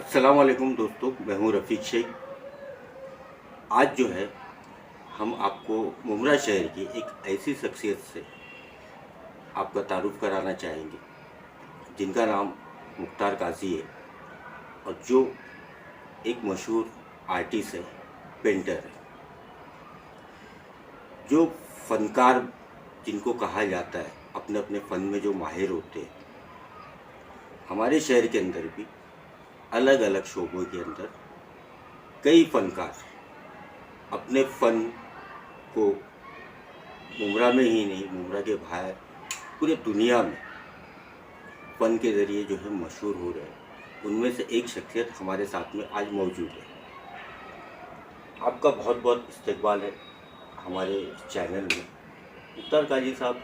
अस्सलाम वालेकुम दोस्तों, मैं हूँ रफ़ीक शेख। आज जो है हम आपको मुमरा शहर की एक ऐसी शख्सियत से आपका तारुफ़ कराना चाहेंगे जिनका नाम मुख्तार काज़ी है और जो एक मशहूर आर्टिस्ट है, पेंटर है। जो फ़नकार जिनको कहा जाता है, अपने अपने फ़न में जो माहिर होते हैं, हमारे शहर के अंदर भी अलग अलग शोबों के अंदर कई फ़नकार अपने फ़न को मुमरा में ही नहीं, मुमरा के बाहर पूरे दुनिया में फ़न के ज़रिए जो है मशहूर हो रहे हैं। उनमें से एक शख्सियत हमारे साथ में आज मौजूद है। आपका बहुत बहुत इस्तकबाल है हमारे चैनल में। मुख्तार काज़ी साहब,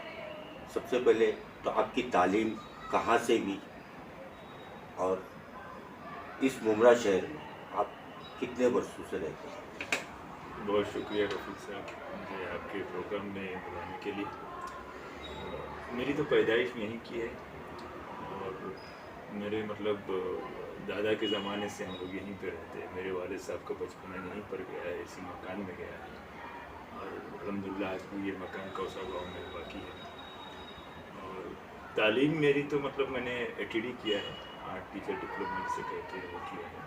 सबसे पहले तो आपकी तालीम कहाँ से हुई और इस मुमरा शहर में आप कितने वर्षों से रहते हैं? बहुत शुक्रिया रफ़ीक साहब, मुझे आपके प्रोग्राम में बुलाने के लिए। मेरी तो पैदाइश यहीं की है और मेरे दादा के ज़माने से हम लोग यहीं पे रहते हैं। मेरे वालिद साहब का बचपना यहीं पर गया है, इसी मकान में गया है और अल्हम्दुलिल्लाह आज भी ये मकान कौसा गाँव में बाकी है। और तालीम मेरी तो मैंने एटीडी किया है, आर्ट टीचर डिप्लोमा जिसे कहते हैं वो किया है।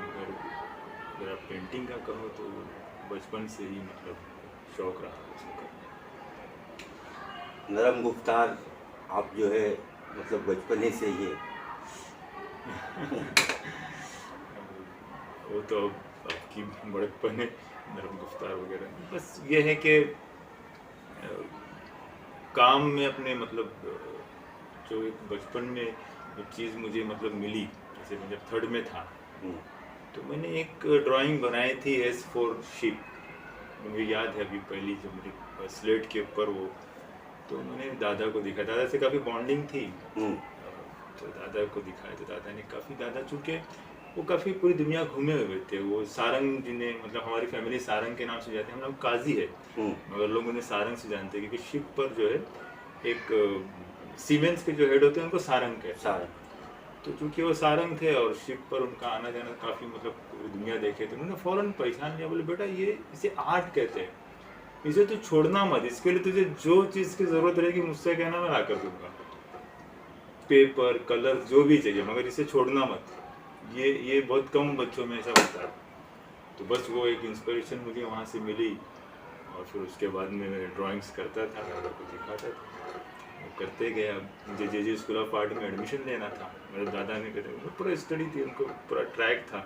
मगर अगर आप पेंटिंग का कहो तो बचपन से ही शौक़ रहा उसको करने नरम गुफ्तार आप जो है बचपने से ही है। वो तो अब आपकी बड़कपन है, नरम गुफ्तार वगैरह। बस ये है कि काम में अपने जो एक बचपन में एक चीज़ मुझे मिली, जैसे मैं जब 3rd में था तो मैंने एक ड्राइंग बनाई थी एस फॉर शिप। मुझे याद है अभी पहली जो मेरी स्लेट के ऊपर वो, तो मैंने दादा को दिखाया, दादा से काफ़ी बॉन्डिंग थी तो दादा को दिखाया तो दादा ने दादा चूँकि वो काफ़ी पूरी दुनिया घूमे हुए थे। वो सारंग जिन्हें हमारी फैमिली सारंग के नाम से जाते हैं, हम लोग काजी है मगर लोग उन्हें सारंग से जानते हैं क्योंकि शिप पर जो है एक सीमेंस के जो हेड होते हैं उनको सारंग कहते हैं। तो चूँकि वो सारंग थे और शिप पर उनका आना जाना काफ़ी पूरी दुनिया देखे, तो उन्होंने फ़ौरन पहचान लिया। बोले बेटा ये इसे आर्ट कहते हैं, इसे तो छोड़ना मत, इसके लिए तुझे जो चीज़ की ज़रूरत रहेगी मुझसे कहना, मैं ला कर दूँगा, पेपर कलर जो भी चाहिए, मगर इसे छोड़ना मत। ये बहुत कम बच्चों में ऐसा होता है। तो बस वो एक इंस्पिरेशन मुझे वहाँ से मिली और फिर उसके बाद में मैं ड्राइंग्स करता था, दादा को दिखाता था, करते गया। मुझे जे स्कूल ऑफ आर्ट में एडमिशन लेना था, मेरे दादा ने कहते पूरा स्टडी थी, उनको पूरा ट्रैक था।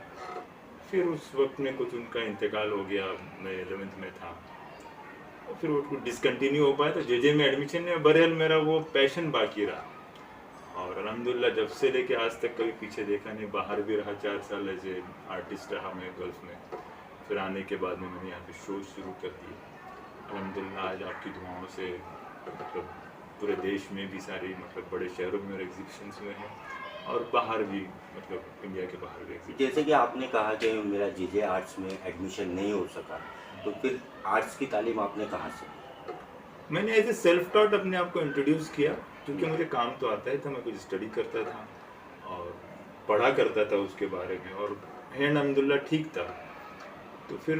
फिर उस वक्त में कुछ उनका इंतकाल हो गया, मैं 11th में था और फिर वो कुछ डिसकंटिन्यू हो पाया, तो जे में एडमिशन ने बहरहाल मेरा वो पैशन बाकी रहा। और अल्हम्दुलिल्लाह जब से लेके आज तक कभी पीछे देखा नहीं। बाहर भी रहा 4 साल एज ए आर्टिस्ट रहा मैं गल्फ़ में। फिर आने के बाद में मैंने यहाँ पे शो शुरू कर दिए। अल्हम्दुलिल्लाह आज आपकी दुआओं से पूरे देश में भी सारी बड़े शहरों में एग्जीबिशंस हुए हैं और बाहर भी इंडिया के बाहर भी एग्जीबिशन। जैसे कि आपने कहा कि मेरा जे आर्ट्स में एडमिशन नहीं हो सका, तो फिर आर्ट्स की तालीम आपने कहाँ से? मैंने एज ए सेल्फ टॉट अपने आप को इंट्रोड्यूस किया, क्योंकि मुझे काम तो आता ही था, मैं कुछ स्टडी करता था और पढ़ा करता था उसके बारे में और हैंड अल्हम्दुलिल्लाह ठीक था। तो फिर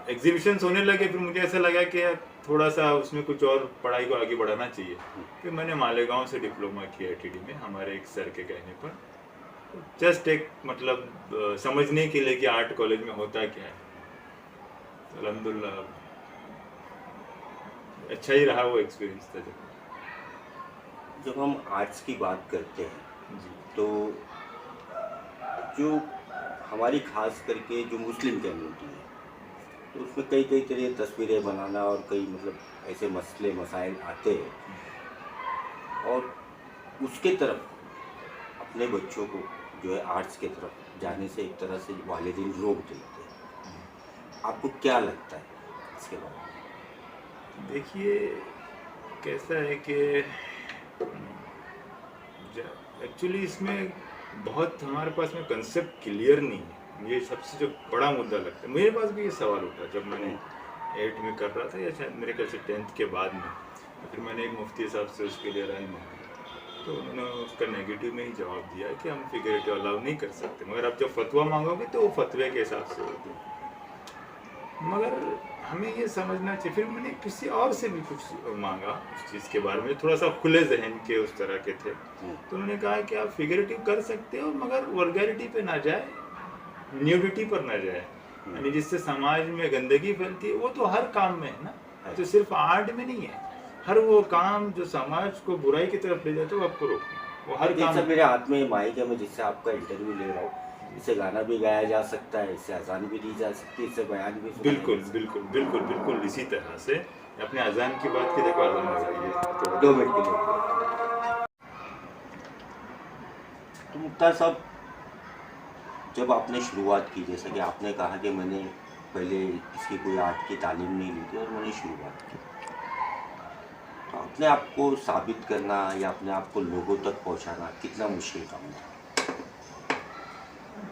एग्जीबिशंस होने लगे, फिर मुझे ऐसा लगा कि यार थोड़ा सा उसमें कुछ और पढ़ाई को आगे बढ़ाना चाहिए। फिर मैंने मालेगांव से डिप्लोमा किया एटीडी में, हमारे एक सर के कहने पर, जस्ट एक समझने के लिए कि आर्ट कॉलेज में होता क्या है। तो अल्हम्दुलिल्लाह अच्छा ही रहा वो एक्सपीरियंस था। जब हम आर्ट्स की बात करते हैं जी, तो जो हमारी खास करके जो मुस्लिम कम्युनिटी है, तो उसमें कई कई तरह की तस्वीरें बनाना और कई ऐसे मसले मसाइल आते हैं और उसके तरफ अपने बच्चों को जो है आर्ट्स के तरफ जाने से एक तरह से वालिदैन रोक देते हैं। आपको क्या लगता है इसके बारे में? देखिए कैसा है कि एक्चुअली इसमें बहुत हमारे पास में कंसेप्ट क्लियर नहीं है। ये सबसे जो बड़ा मुद्दा लगता है, मेरे पास भी ये सवाल उठा जब मैंने 8 में कर रहा था या शायद मेरे ख्याल से 10th के बाद में। तो फिर मैंने एक मुफ्ती साहब से उसके लिए राय मांगी तो उन्होंने उसका नेगेटिव में ही जवाब दिया कि हम फिगरेटिव अलाउ नहीं कर सकते, मगर आप जब फतवा मांगोगे तो वो फतवे के हिसाब से होते हैं। मगर हमें ये समझना चाहिए। फिर मैंने किसी और से भी कुछ मांगा उस चीज़ के बारे में, थोड़ा सा खुले जहन के उस तरह के थे। तो उन्होंने कहा कि आप फिगरेटिव कर सकते हो मगर वल्गैरिटी पे ना जाए, न्यूडिटी पर ना जाए, यानी जिससे समाज में गंदगी फैलती है। वो तो हर काम में है ना, तो सिर्फ आर्ट में नहीं है। हर वो काम जो समाज को बुराई की तरफ ले जाता है वो आपको रोकना, वो हर काम। जैसे मेरे हाथ में माइक है, मैं जिससे आपका इंटरव्यू ले रहा हूँ, इससे गाना भी गाया जा सकता है, इससे अजान भी दी जा सकती है, इससे बयान भी सुनाया बिल्कुल जा सकता है। बिल्कुल बिल्कुल बिल्कुल इसी तरह से अपने अजान की बात की, देखो अजान लगाइए तो 2 मिनट के लिए। तो मुख्तार साहब, जब आपने शुरुआत की, जैसा कि आपने कहा कि मैंने पहले इसकी कोई आर्ट की तालीम नहीं ली थी और मैंने शुरुआत की, तो अपने आप को साबित करना या अपने आप को लोगों तक पहुंचाना कितना मुश्किल काम था?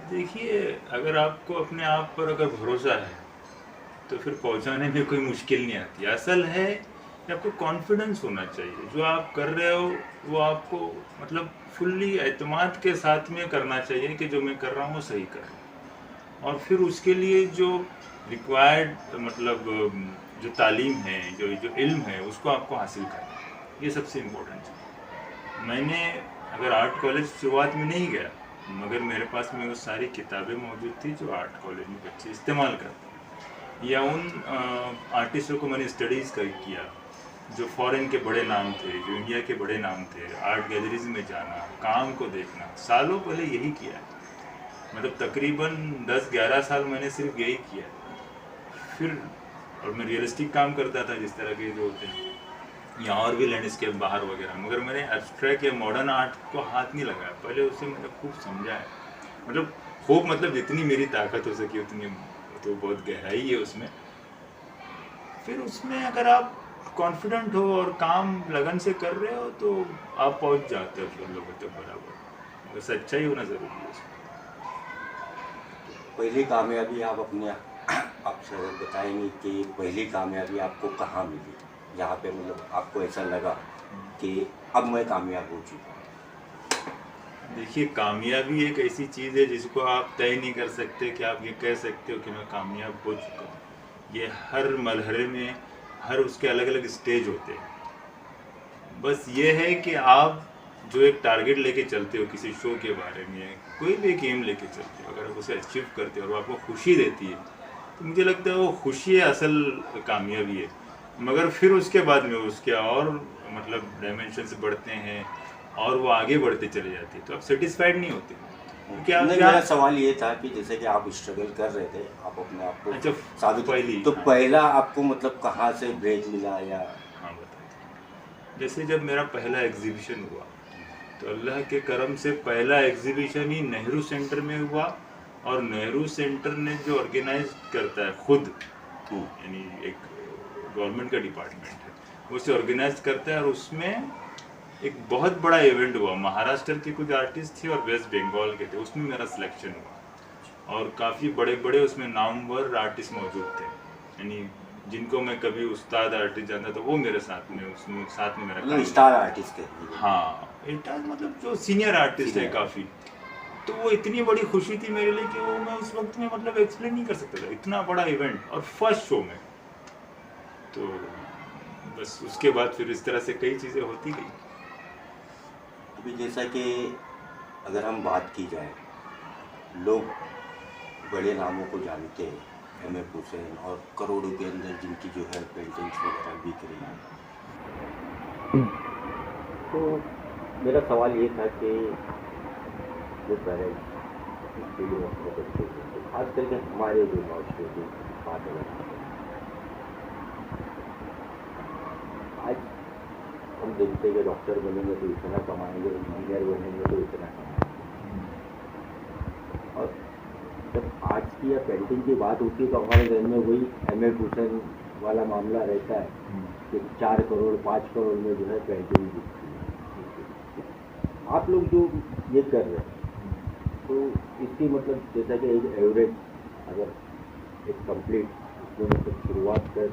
देखिए, अगर आपको अपने आप पर अगर भरोसा है तो फिर पहुंचाने में कोई मुश्किल नहीं आती। असल है कि आपको कॉन्फिडेंस होना चाहिए। जो आप कर रहे हो वो आपको मतलब फुल्ली एतमाद के साथ में करना चाहिए कि जो मैं कर रहा हूँ वो सही कर रहा हूँ। और फिर उसके लिए जो रिक्वायर्ड मतलब जो तालीम है, जो इल्म है, उसको आपको हासिल करना है। ये सबसे इम्पोर्टेंट है। मैंने अगर आर्ट कॉलेज शुरुआत में नहीं गया, मगर मेरे पास में वो सारी किताबें मौजूद थी जो आर्ट कॉलेज में बच्चे इस्तेमाल करते हैं, या उन आर्टिस्टों को मैंने स्टडीज़ किया जो फॉरेन के बड़े नाम थे, जो इंडिया के बड़े नाम थे। आर्ट गैलरीज में जाना, काम को देखना, सालों पहले यही किया है। मतलब तकरीबन 10-11 साल मैंने सिर्फ यही किया है। फिर और मैं रियलिस्टिक काम करता था जिस तरह के जो होते हैं, या और भी लैंडस्केप बाहर वगैरह, मगर मैंने एब्स्ट्रैक्ट या मॉडर्न आर्ट को हाथ नहीं लगाया। पहले उसे मैंने खूब समझा है, मतलब खूब मतलब जितनी मेरी ताकत हो सकी उतनी, तो बहुत गहराई है उसमें। फिर उसमें अगर आप कॉन्फिडेंट हो और काम लगन से कर रहे हो तो आप पहुंच जाते हो फिर लोगों तक बराबर। बस सच्चाई होना ज़रूरी है उसमें। पहली कामयाबी आप अपने आपसे अगर बताएंगे कि पहली कामयाबी आपको कहाँ मिली, जहाँ पे मतलब आपको ऐसा लगा कि अब मैं कामयाब हो चुका हूँ? देखिए, कामयाबी एक ऐसी चीज़ है जिसको आप तय नहीं कर सकते कि आप ये कह सकते हो कि मैं कामयाब हो चुका हूँ। ये हर मरहले में हर उसके अलग अलग स्टेज होते हैं। बस ये है कि आप जो एक टारगेट लेके चलते हो किसी शो के बारे में, कोई भी एक एम लेके चलते हो, अगर आप उसे अचीव करते हो और वो आपको खुशी देती है, तो मुझे लगता है वो खुशी है असल कामयाबी है। मगर फिर उसके बाद में उसके और मतलब डायमेंशंस बढ़ते हैं और वो आगे बढ़ते चले जाते हैं, तो आप सेटिस्फाइड नहीं होते। क्योंकि आप नहीं, मेरा सवाल ये था कि जैसे कि आप स्ट्रगल कर रहे थे, आप अपने आप को अच्छा, साबित, तो हाँ। पहला आपको मतलब कहाँ से ब्रेक मिला या? हाँ, बताइए। जैसे जब मेरा पहला एग्जीबिशन हुआ तो अल्लाह के करम से पहला एग्जीबिशन ही नेहरू सेंटर में हुआ, और नेहरू सेंटर ने जो ऑर्गेनाइज करता है खुद, यानी एक गवर्नमेंट का डिपार्टमेंट है, वो उसे ऑर्गेनाइज करता है। और उसमें एक बहुत बड़ा इवेंट हुआ, महाराष्ट्र के कुछ आर्टिस्ट थे और वेस्ट बंगाल के थे, उसमें मेरा सिलेक्शन हुआ। और काफ़ी बड़े बड़े उसमें नामवर आर्टिस्ट मौजूद थे, यानी जिनको मैं कभी उस्ताद आर्टिस्ट जानता था वो मेरे साथ में उसमें साथ में मेरा मतलब काम स्टार आर्टिस्ट के? हाँ, स्टार मतलब जो सीनियर आर्टिस्ट है काफ़ी। तो वो इतनी बड़ी खुशी थी मेरे लिए कि वो मैं उस वक्त में मतलब एक्सप्लेन नहीं कर सकता था, इतना बड़ा इवेंट और फर्स्ट शो में। तो बस उसके बाद फिर इस तरह से कई चीज़ें होती गई। अभी जैसा कि अगर हम बात की जाए, लोग बड़े नामों को जानते हैं, एम.एफ. हुसैन, और करोड़ों के अंदर जिनकी जो है पेंटिंग्स वगैरह बिक रही हैं। तो मेरा सवाल ये था कि जो पेरेंट्स इसके लिए अपने बच्चे को, तो खास करके हमारे जो नौजवान की बात है, आज हम देखते हैं कि डॉक्टर बनेंगे तो इतना कमाएंगे, इंजीनियर बनेंगे तो इतना कमाएंगे, और जब आर्ट्स की या पेंटिंग की बात होती है तो हमारे घर में वही एम.एफ. हुसैन वाला मामला रहता है कि 4 करोड़ 5 करोड़ में जो है पेंटिंग बिकती है। आप लोग जो ये कर रहे हैं, तो इसकी मतलब जैसा कि एक एवरेज अगर एक कंप्लीट इसमें मतलब शुरुआत कर,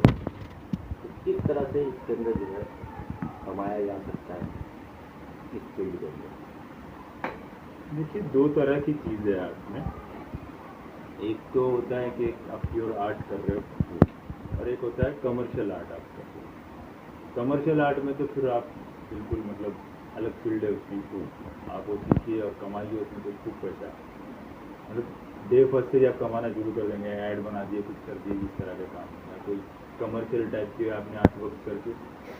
तो किस तरह से इसके अंदर जो है कमाया जा सकता है? इस फील्ड के अंदर? देखिए, दो तरह की चीज़ है आर्ट में। एक तो होता है कि आप प्योर आर्ट कर रहे हो, और एक होता है कमर्शियल आर्ट आप कर रहे हो। कमर्शियल आर्ट में तो फिर आप बिल्कुल मतलब अलग फील्ड है उसकी, आप वो सीखिए और कमाइए उसमें तो खूब पैसा, मतलब डे फर्स्ट से ही आप कमाना शुरू कर देंगे, ऐड बना दिए, कुछ कर दिए, इस तरह का काम, या कोई कमर्शियल टाइप के आपने आर्ट वर्क करके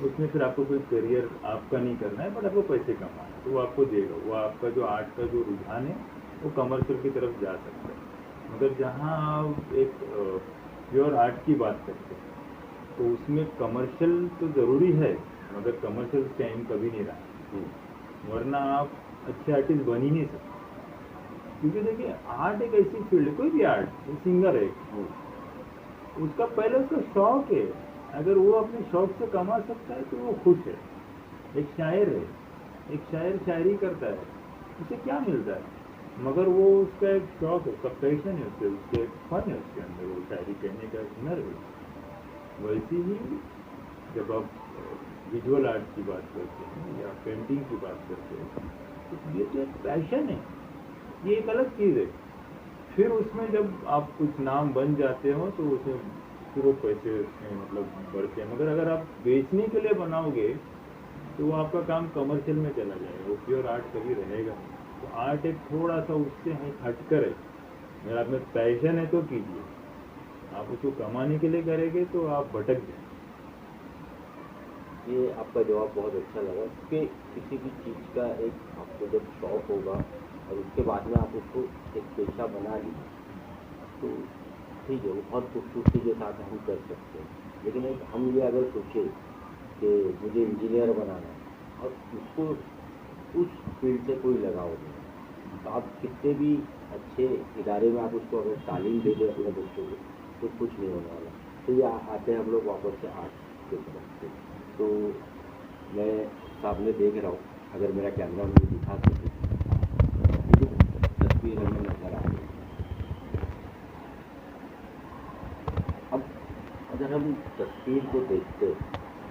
उसमें फिर आपको कोई करियर आपका नहीं करना है, बट आपको पैसे कमाना है, तो वो आपको देगा। वो आपका जो आर्ट का जो रुझान है वो कमर्शियल की तरफ जा सकता है। मगर जहाँ आप एक प्योर आर्ट की बात करते हैं तो उसमें कमर्शियल तो ज़रूरी है, मगर कमर्शियल टाइम कभी नहीं रहा, वरना आप अच्छे आर्टिस्ट बन ही नहीं सकते। क्योंकि देखिए, आर्ट एक ऐसी फील्ड है, कोई भी आर्ट, सिंगर है, उसका पहले उसका शौक है, अगर वो अपने शौक से कमा सकता है तो वो खुश है। एक शायर है, एक शायर शायरी करता है, उसे क्या मिलता है, मगर वो उसका एक शौक है, उसका पैशन है, उसके एक फन है उसके अंदर, वो शायरी कहने का हुनर है। वैसे ही जब आप विजुअल आर्ट की बात करते हैं या पेंटिंग की बात करते हैं तो ये तो एक पैशन है, ये एक अलग चीज़ है। फिर उसमें जब आप कुछ नाम बन जाते हो तो उसमें फिर वो पैसे उसमें मतलब बढ़ते हैं। मगर अगर आप बेचने के लिए बनाओगे तो वो आपका काम कमर्शियल में चला जाएगा, वो प्योर आर्ट कभी रहेगा नहीं। तो आर्ट एक थोड़ा सा उससे हटकर है। अगर आप में पैशन है तो कीजिए, आप उसको कमाने के लिए करेंगे तो आप भटक जाएंगे। ये आपका जवाब बहुत अच्छा लगा कि किसी भी चीज़ का एक आपको जब शौक होगा और उसके बाद में आप उसको एक पेशा बना लीजिए तो ठीक है, वो बहुत खूबसूरती के साथ हम कर सकते हैं। लेकिन एक हम ये अगर सोचें कि मुझे इंजीनियर बनाना है और उसको उस फील्ड से कोई लगाव नहीं, तो आप कितने भी अच्छे इदारे में आप उसको अगर तालीम दे दें अपने बच्चों को तो कुछ नहीं होने वाला। तो ये आते हैं हम लोग वापस से आर्ट के तरफ से। तो मैं सामने देख रहा हूँ, अगर मेरा कैमरा मुझे दिखा सके, तस्वीर हमें नजर आ रही है। अब अगर हम तस्वीर को देखते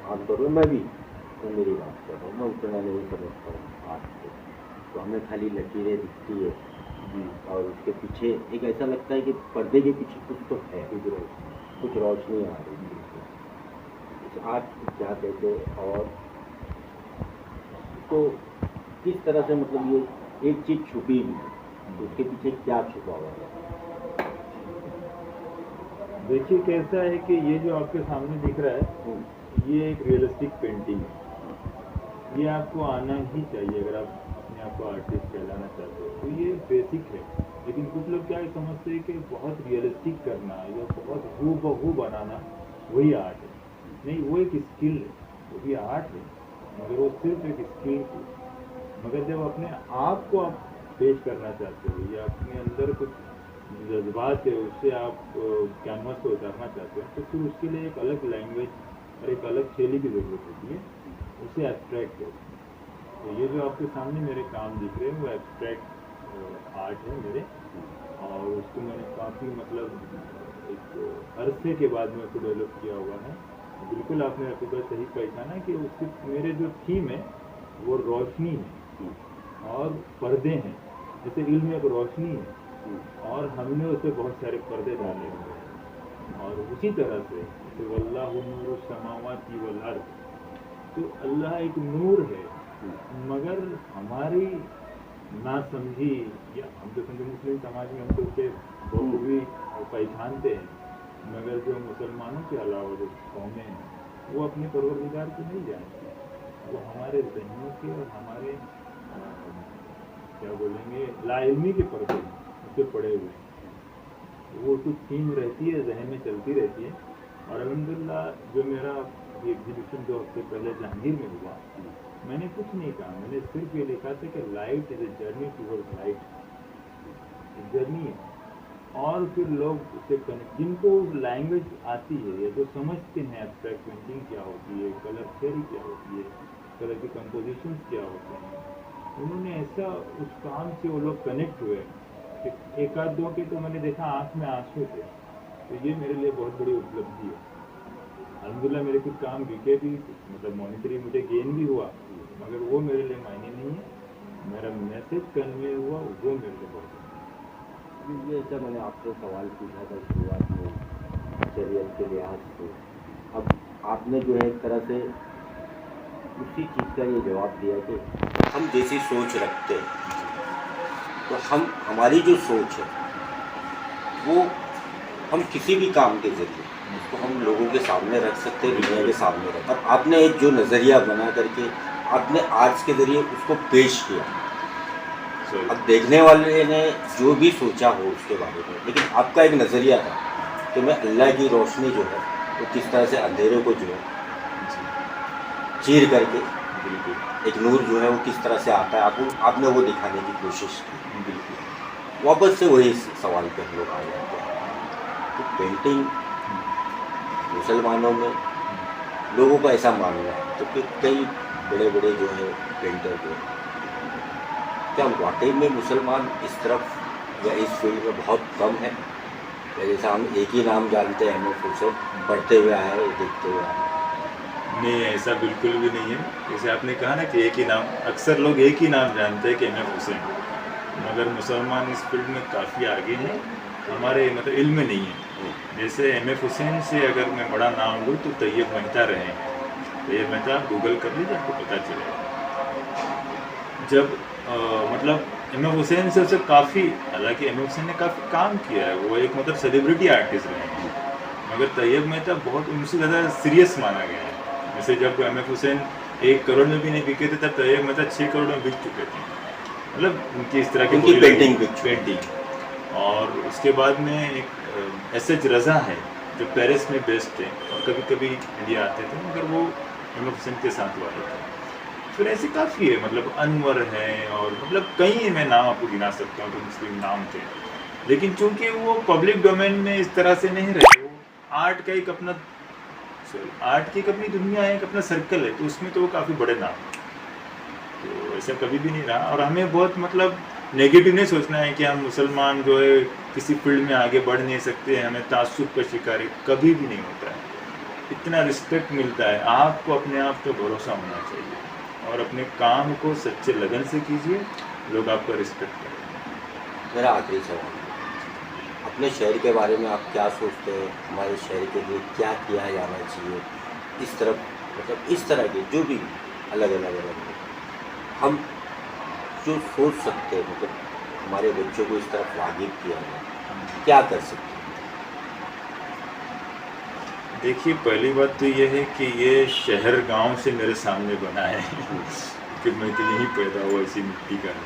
आमतौर पर, मैं भी तो मेरी बात कर रहा हूँ, मैं उतना नहीं समझता हूँ आर्ट को, तो हमें खाली लकीरें दिखती है और उसके पीछे एक ऐसा लगता है कि पर्दे के पीछे कुछ तो है, कुछ रोशनी आ रही है। आर्ट क्या कहते हैं और तो किस तरह से मतलब ये एक चीज छुपी हुई है, उसके पीछे क्या छुपा हुआ है? देखिए कैसा है कि ये जो आपके सामने दिख रहा है ये एक रियलिस्टिक पेंटिंग है। ये आपको आना ही चाहिए अगर आप अपने आप को आर्टिस्ट कहलाना चाहते हो, तो ये बेसिक है। लेकिन कुछ लोग क्या समझते हैं कि बहुत रियलिस्टिक करना या बहुत हूबहू बनाना वही आर्ट है। नहीं, वो एक स्किल है, वो भी आर्ट है, मगर वो सिर्फ एक स्किल है। मगर जब अपने आप को आप पेश करना चाहते हो या अपने अंदर कुछ जज्बात है उससे आप कैनवास पे उतारना चाहते हो, तो फिर उसके लिए एक अलग लैंग्वेज और एक अलग शैली की ज़रूरत होती है, उसे एब्स्ट्रैक्ट है। तो ये जो आपके सामने मेरे काम दिख रहे हैं वो एब्स्ट्रैक्ट आर्ट है मेरे, और उसको मैंने काफ़ी मतलब एक अरसे के बाद में उसको डेवलप किया हुआ है। बिल्कुल आपने आपको सही पहचाना कि उसकी मेरे जो थीम है वो रोशनी है और पर्दे हैं। जैसे इल्म में एक रोशनी है और हमने उसे बहुत सारे पर्दे डाले हुए हैं, और उसी तरह से वल्लाहु नूरु समावाति वल अर्द, तो अल्लाह एक नूर है, मगर हमारी ना समझी या हम तो समझे मुस्लिम समाज में हम तो उसे बखूबी पहचानते हैं, मगर जो मुसलमानों के अलावा जो कौमें हैं वो अपने परवरदिगार को नहीं जानती। वो हमारे जहनों के और हमारे क्या बोलेंगे लाइल्मी के पर्दे उसके पड़े हुए हैं। वो कुछ थीम रहती है, जहन में चलती रहती है। और अल्हम्दुलिल्लाह जो मेरा एग्जीबिशन 2 हफ्ते पहले जहांगीर में हुआ, मैंने कुछ नहीं कहा, मैंने सिर्फ ये लिखा था कि light is a journey towards light, journey है। और फिर लोग उससे कनेक्ट, जिनको लैंग्वेज आती है या जो समझते हैं एब्स्ट्रैक्ट पेंटिंग क्या होती है, कलर थ्योरी क्या होती है, कलर के कंपोजिशंस क्या होते हैं, उन्होंने ऐसा उस काम से वो लोग कनेक्ट हुए कि एक आध दो के तो मैंने देखा आँख में आंसू थे। तो ये मेरे लिए बहुत बड़ी उपलब्धि है। अल्हम्दुलिल्लाह मेरे कुछ काम बिके भी, मतलब मॉनिटरी मुझे गेन भी हुआ, मगर वो मेरे लिए मायने नहीं है, मेरा मैसेज कन्वे हुआ वो मेरे लिए बहुत है। ये ऐसा मैंने आपसे सवाल पूछा था शुरुआत में करियर के लिहाज से, अब आपने जो है एक तरह से उसी चीज़ का ये जवाब दिया कि हम जैसी सोच रखते हैं तो हमारी जो सोच है वो हम किसी भी काम के जरिए उसको हम लोगों के सामने रख सकते हैं, दुनिया के सामने रख। और आपने एक जो नज़रिया बना करके आपने आर्ट्स के जरिए उसको पेश किया, अब देखने वाले ने जो भी सोचा हो उसके बारे में, लेकिन आपका एक नज़रिया था कि मैं अल्लाह की रोशनी जो है वो किस तरह से अंधेरे को जो है चीर करके बिल्कुल एक नूर जो है वो किस तरह से आता है, आपने वो दिखाने की कोशिश की। बिल्कुल। वापस से वही सवाल पे हम लोग आ जाते हैं कि पेंटिंग मुसलमानों में लोगों का ऐसा मानना है, तो फिर कई बड़े बड़े जो है पेंटर जो है, क्या वाकई में मुसलमान इस तरफ या इस फील्ड में बहुत कम है, या जैसा हम एक ही नाम जानते हैं एम.एफ. हुसैन, पढ़ते हुए आए हैं, देखते हुए आए हैं? नहीं, ऐसा बिल्कुल भी नहीं है। जैसे आपने कहा ना कि एक ही नाम, अक्सर लोग एक ही नाम जानते हैं कि एम.एफ. हुसैन, मगर मुसलमान इस फील्ड में काफ़ी आगे हैं, हमारे मतलब इल्म में नहीं है। जैसे एम.एफ. हुसैन से अगर मैं बड़ा नाम लूँ तो तैयब मेहता रहे हैं। तैयब मेहता आप गूगल कर लीजिए, आपको पता चलेगा। जब मतलब एम.एफ. हुसैन से उसे काफ़ी, हालांकि एम.एफ. हुसैन ने काफ़ी काम किया है, वो एक मतलब सेलिब्रिटी आर्टिस्ट रहे हैं, मगर तैयब मेहता बहुत उनसे ज़्यादा सीरियस माना गया है। जैसे जब एम.एफ. हुसैन 1 करोड़ में भी नहीं बिके थे, तब तैयब मेहता 6 करोड़ में बिक चुके थे। मतलब उनकी इस तरह की उनकी पेंटिंग। और उसके बाद में एक एस.एच. रज़ा है जो पेरिस में बेस्ड थे और कभी कभी इंडिया आते थे, मगर वो एम.एफ. हुसैन के साथ वाले थे। फिर ऐसे काफ़ी है, मतलब अनवर है और मतलब कई मैं नाम आपको गिना सकता हूँ तो मुस्लिम नाम थे, लेकिन चूंकि वो पब्लिक डोमेन में इस तरह से नहीं रहे, वो आर्ट का एक अपना आर्ट की एक अपनी दुनिया है, एक अपना सर्कल है, तो उसमें तो वो काफ़ी बड़े नाम हैं। तो ऐसा कभी भी नहीं रहा। और हमें बहुत मतलब नेगेटिव नहीं सोचना है कि हम मुसलमान जो है किसी फील्ड में आगे बढ़ नहीं सकते हैं, हमें तासुब का शिकार है, कभी भी नहीं होता है। इतना रिस्पेक्ट मिलता है, आपको अपने आप पे भरोसा होना चाहिए और अपने काम को सच्चे लगन से कीजिए, लोग आपका रिस्पेक्ट करेंगे। मेरा आखिरी सवाल, अपने शहर के बारे में आप क्या सोचते हैं? हमारे शहर के लिए क्या किया जाना चाहिए? इस तरफ मतलब इस तरह के जो भी अलग अलग हम जो सोच सकते हैं, मतलब हमारे बच्चों को इस तरफ वाजिब किया जाए, क्या कर सकते हैं? देखिए, पहली बात तो ये है कि ये शहर गांव से मेरे सामने बना है कि मैं तो यहीं पैदा हुआ, इसी मिट्टी का है।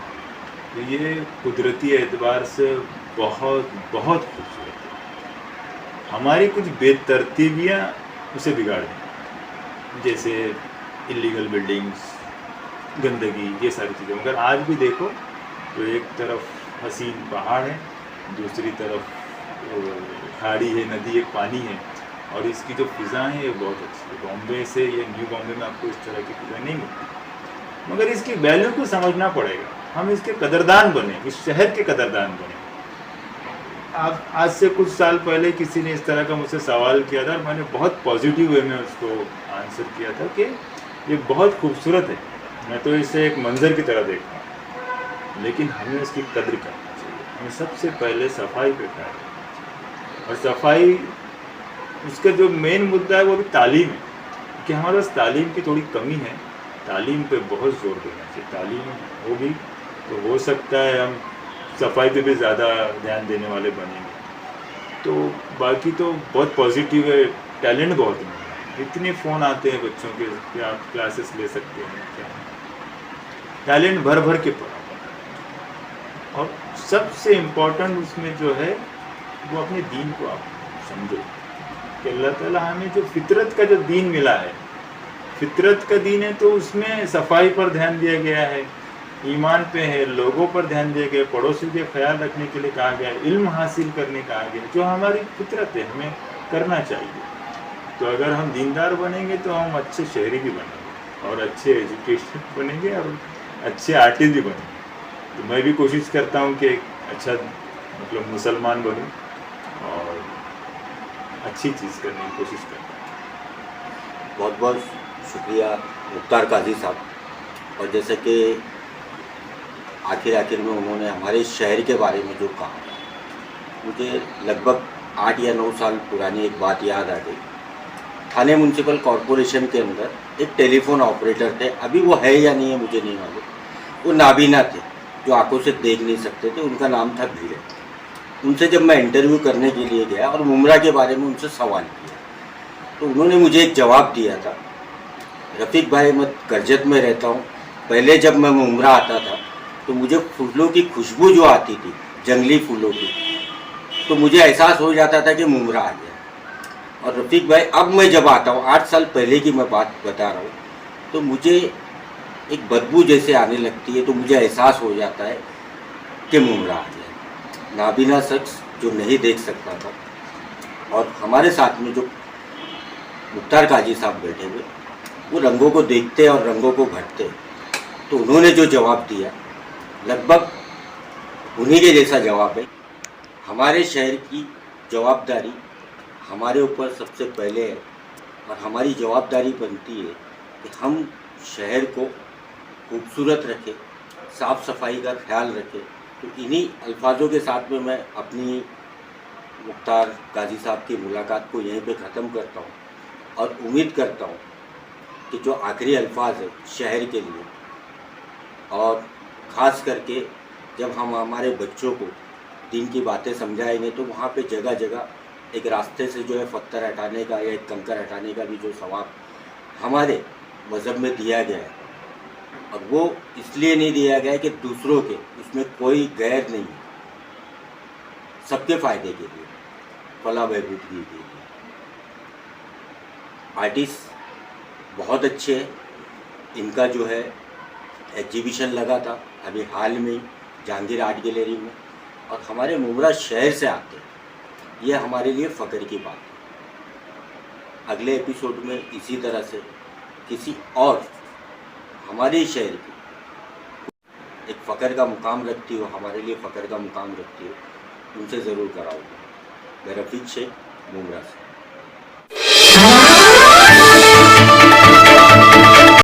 तो ये कुदरती एतबार से बहुत बहुत खूबसूरत है। हमारी कुछ बेतरतीबियाँ उसे बिगाड़ दें, जैसे इलीगल बिल्डिंग्स, गंदगी, ये सारी चीज़ें। मगर आज भी देखो तो एक तरफ हसीन पहाड़ है, दूसरी तरफ खाड़ी है, नदी, एक पानी है, और इसकी जो फ़िज़ा है ये बहुत अच्छी है। बॉम्बे से या न्यू बॉम्बे में आपको इस तरह की फ़िज़ा नहीं मिलती, मगर इसकी वैल्यू को समझना पड़ेगा। हम इसके कदरदान बने, इस शहर के कदरदान बने। आज से कुछ साल पहले किसी ने इस तरह का मुझसे सवाल किया था, मैंने बहुत पॉजिटिव वे में उसको आंसर किया था कि ये बहुत खूबसूरत है, मैं तो इसे एक मंजर की तरह देखता हूँ, लेकिन हमें इसकी कद्र करना चाहिए। हमें सबसे पहले सफाई पे ख्याल रखना, और सफाई उसका जो मेन मुद्दा है वो भी तालीम है, कि हमारे पास तालीम की थोड़ी कमी है। तालीम पे बहुत जोर देना चाहिए। तालीम होगी तो हो सकता है हम सफाई पे भी ज़्यादा ध्यान देने वाले बनेंगे। तो बाकी तो बहुत पॉजिटिव है, टैलेंट बहुत है। इतने फ़ोन आते हैं बच्चों के कि आप क्लासेस ले सकते हैं, क्या टैलेंट भर भर के पड़ा। और सबसे इम्पोर्टेंट उसमें जो है वो अपने दीन को आप समझो कि अल्लाह ताला हमें जो फितरत का जो दीन मिला है, फितरत का दीन है, तो उसमें सफाई पर ध्यान दिया गया है, ईमान पे है, लोगों पर ध्यान दिया गया, पड़ोसी के ख्याल रखने के लिए कहा गया, इल्म हासिल करने कहा गया, जो हमारी फितरत है, हमें करना चाहिए। तो अगर हम दीनदार बनेंगे तो हम अच्छे शहरी भी बनेंगे और अच्छे एजुकेशन बनेंगे और अच्छे आर्टिस्ट भी बनेंगे। तो मैं भी कोशिश करता हूँ कि एक अच्छा मतलब मुसलमान बनूँ और अच्छी चीज़ करने की कोशिश करता हूँ। बहुत बहुत शुक्रिया मुख्तार काजी साहब, और जैसे कि आखिर में उन्होंने हमारे शहर के बारे में जो कहा, मुझे लगभग 8 या 9 साल पुरानी एक बात याद आ गई। थाने म्यूनसिपल कॉरपोरेशन के अंदर एक टेलीफोन ऑपरेटर थे, अभी वो है या नहीं है मुझे नहीं मालूम, वो नाबीना थे, जो आंखों से देख नहीं सकते थे, उनका नाम था भीड़े। उनसे जब मैं इंटरव्यू करने के लिए गया और मुमरा के बारे में उनसे सवाल किया, तो उन्होंने मुझे एक जवाब दिया था, रफ़ीक भाई मैं करजत में रहता हूँ, पहले जब मैं मुमरा आता था तो मुझे फूलों की खुशबू जो आती थी, जंगली फूलों की, तो मुझे एहसास हो जाता था कि मुमरा आ गया। और रफ़ीक भाई अब मैं जब आता हूँ, 8 साल पहले की मैं बात बता रहा हूँ, तो मुझे एक बदबू जैसे आने लगती है, तो मुझे एहसास हो जाता है कि मुमरा आ गया। नाबीना शख्स जो नहीं देख सकता था, और हमारे साथ में जो मुख्तार काजी साहब बैठे हुए, वो रंगों को देखते और रंगों को घटते, तो उन्होंने जो जवाब दिया लगभग उन्हीं के जैसा जवाब है। हमारे शहर की जवाबदारी हमारे ऊपर सबसे पहले है, और हमारी जवाबदारी बनती है कि हम शहर को खूबसूरत रखें, साफ़ सफाई का ख्याल रखें। तो इन्हीं अल्फाजों के साथ में मैं अपनी मुख्तार काजी साहब की मुलाकात को यहीं पे ख़त्म करता हूँ, और उम्मीद करता हूँ कि जो आखिरी अल्फाज है शहर के लिए, और ख़ास करके जब हम हमारे बच्चों को दीन की बातें समझाएंगे, तो वहाँ पे जगह जगह एक रास्ते से जो है पत्थर हटाने का या एक कंकर हटाने का भी जो सवाब हमारे मज़हब में दिया गया है, और वो इसलिए नहीं दिया गया है कि दूसरों के उसमें कोई गैर नहीं है, सबके फ़ायदे के लिए, फलाह बहबूद के लिए। आर्टिस्ट बहुत अच्छे हैं, इनका जो है एग्जीबिशन लगा था अभी हाल में जहांगीर आर्ट गैलरी में, और हमारे मुमरा शहर से आते हैं, ये हमारे लिए फ़ख्र की बात है। अगले एपिसोड में इसी तरह से किसी और हमारे शहर की एक फ़ख्र का मुकाम रखती हो, हमारे लिए फ़ख्र का मुकाम रखती हो, उनसे ज़रूर कराऊँगा। मैं रफ़ीक शेख मुमरा से।